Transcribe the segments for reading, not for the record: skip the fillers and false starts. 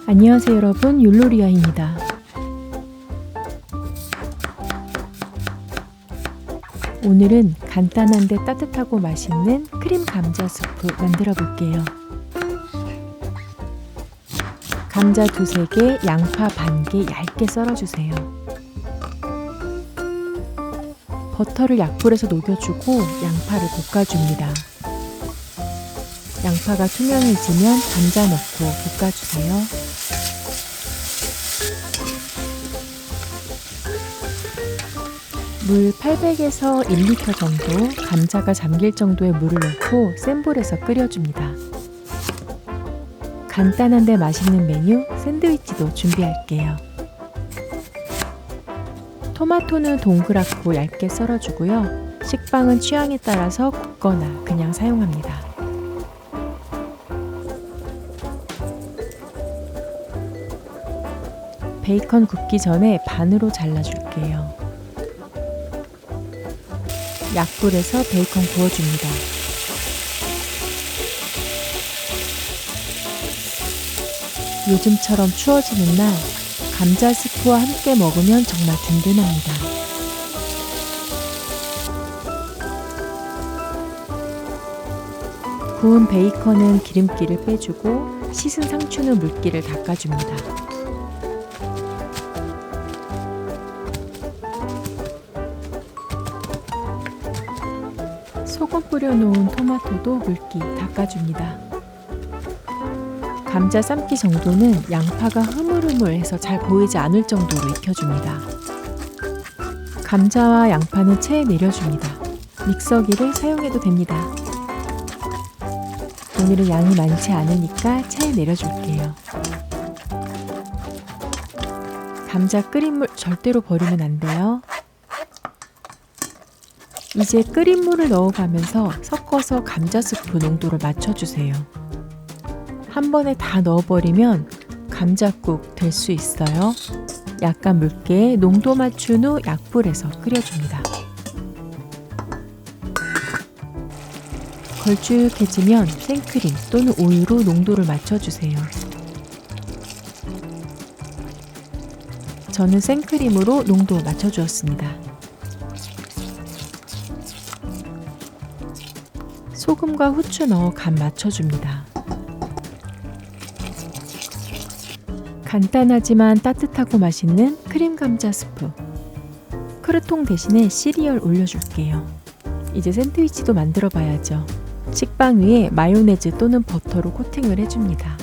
안녕하세요 여러분, 율로리아입니다. 오늘은 간단한데 따뜻하고 맛있는 크림 감자 수프 만들어 볼게요. 감자 2~3개, 양파 반개 얇게 썰어주세요. 버터를 약불에서 녹여주고 양파를 볶아줍니다. 양파가 투명해지면 감자 넣고 볶아주세요. 물 800에서 1리터 정도, 감자가 잠길 정도의 물을 넣고 센 불에서 끓여줍니다. 간단한데 맛있는 메뉴 샌드위치도 준비할게요. 토마토는 동그랗고 얇게 썰어주고요. 식빵은 취향에 따라서 굽거나 그냥 사용합니다. 베이컨 굽기 전에 반으로 잘라줄게요. 약불에서 베이컨 구워줍니다. 요즘처럼 추워지는 날 감자 스프와 함께 먹으면 정말 든든합니다. 구운 베이컨은 기름기를 빼주고 씻은 상추는 물기를 닦아줍니다. 소금 뿌려놓은 토마토도 물기 닦아줍니다. 감자 삶기 정도는 양파가 흐물흐물해서 잘 보이지 않을 정도로 익혀줍니다. 감자와 양파는 체에 내려줍니다. 믹서기를 사용해도 됩니다. 오늘은 양이 많지 않으니까 체에 내려줄게요. 감자 끓인 물 절대로 버리면 안 돼요. 이제 끓인 물을 넣어가면서 섞어서 감자 스프 농도를 맞춰주세요. 한 번에 다 넣어버리면 감자국 될 수 있어요. 약간 묽게 농도 맞춘 후 약불에서 끓여줍니다. 걸쭉해지면 생크림 또는 우유로 농도를 맞춰주세요. 저는 생크림으로 농도 맞춰주었습니다. 소금과 후추 넣어 간 맞춰줍니다. 간단하지만 따뜻하고 맛있는 크림 감자 스프. 크루통 대신에 시리얼 올려줄게요. 이제 샌드위치도 만들어 봐야죠. 식빵 위에 마요네즈 또는 버터로 코팅을 해줍니다.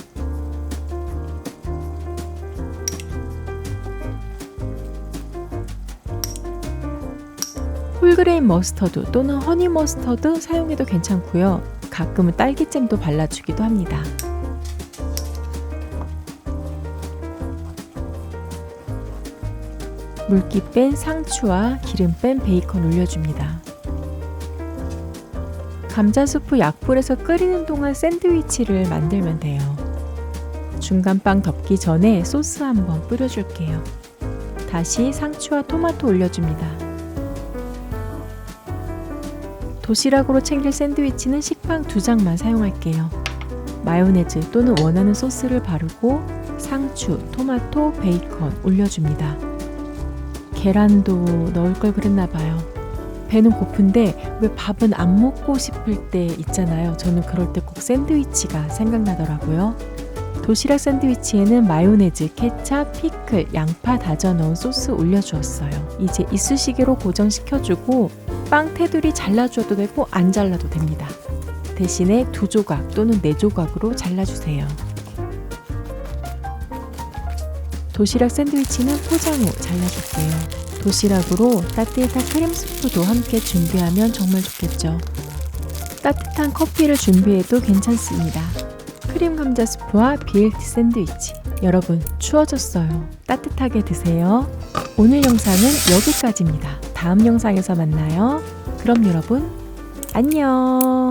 홀그레인 머스터드 또는 허니 머스터드 사용해도 괜찮고요. 가끔은 딸기잼도 발라주기도 합니다. 물기 뺀 상추와 기름 뺀 베이컨 올려줍니다. 감자 수프 약불에서 끓이는 동안 샌드위치를 만들면 돼요. 중간빵 덮기 전에 소스 한번 뿌려줄게요. 다시 상추와 토마토 올려줍니다. 도시락으로 챙길 샌드위치는 식빵 2장만 사용할게요. 마요네즈 또는 원하는 소스를 바르고 상추, 토마토, 베이컨 올려줍니다. 계란도 넣을 걸 그랬나봐요. 배는 고픈데 왜 밥은 안 먹고 싶을 때 있잖아요. 저는 그럴 때 꼭 샌드위치가 생각나더라고요. 도시락 샌드위치에는 마요네즈, 케찹, 피클, 양파 다져 넣은 소스 올려주었어요. 이제 이쑤시개로 고정시켜주고 빵 테두리 잘라줘도 되고 안 잘라도 됩니다. 대신에 2조각 또는 4조각으로 잘라주세요. 도시락 샌드위치는 포장 후 잘라줄게요. 도시락으로 따뜻한 크림 스프도 함께 준비하면 정말 좋겠죠. 따뜻한 커피를 준비해도 괜찮습니다. 크림 감자 스프와 BLT 샌드위치. 여러분, 추워졌어요. 따뜻하게 드세요. 오늘 영상은 여기까지입니다. 다음 영상에서 만나요. 그럼 여러분, 안녕.